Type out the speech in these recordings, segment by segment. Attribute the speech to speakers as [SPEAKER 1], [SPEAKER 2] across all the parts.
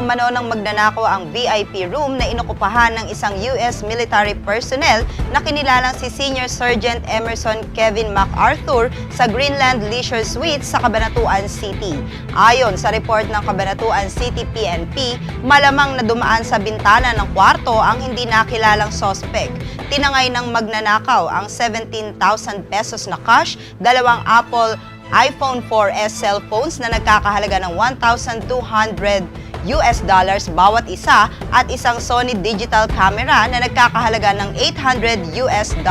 [SPEAKER 1] umano ng magnanakaw ang VIP room na inokupahan ng isang US military personnel na kinilalang si Senior Sergeant Emerson Kevin MacArthur sa Greenland Leisure Suites sa Cabanatuan City. Ayon sa report ng Cabanatuan City PNP, malamang na dumaan sa bintana ng kwarto ang hindi nakilalang sospek. Tinangay ng magnanakaw ang 17,000 pesos na cash, dalawang Apple iPhone 4S cellphones na nagkakahalaga ng $1,200 bawat isa at isang Sony digital camera na nagkakahalaga ng $800.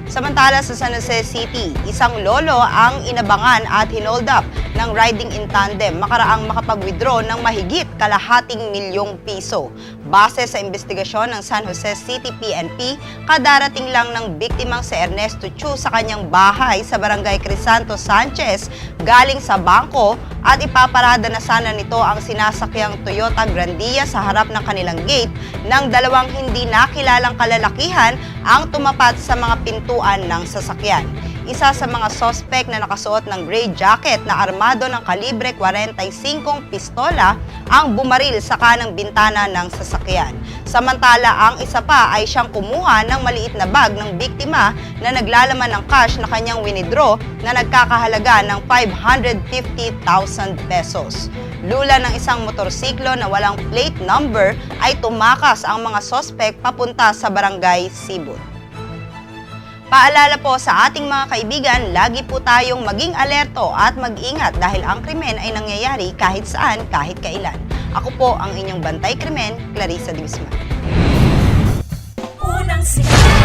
[SPEAKER 1] Samantala sa San Jose City, isang lolo ang inabangan at hinold up ng riding in tandem makaraang makapag-withdraw ng mahigit kalahating milyong piso. Base sa investigasyon ng San Jose City PNP, kadarating lang ng biktimang si Ernesto Chu sa kanyang bahay sa Barangay Crisanto Sanchez galing sa bangko at ipaparada na sana nito ang sinasakyang Toyota Grandia sa harap ng kanilang gate nang dalawang hindi nakilalang kalalakihan ang tumapat sa mga pintuan ng sasakyan. Isa sa mga sospek na nakasuot ng gray jacket na armado ng kalibre 45 pistola ang bumaril sa kanang bintana ng sasakyan. Samantala, ang isa pa ay siyang kumuha ng maliit na bag ng biktima na naglalaman ng cash na kanyang winidraw na nagkakahalaga ng 550,000 pesos. Lula ng isang motorsiklo na walang plate number ay tumakas ang mga sospek papunta sa Barangay Sibut. Paalala po sa ating mga kaibigan, lagi po tayong maging alerto at mag-ingat dahil ang krimen ay nangyayari kahit saan, kahit kailan. Ako po ang inyong bantay krimen, Clarissa Divisman.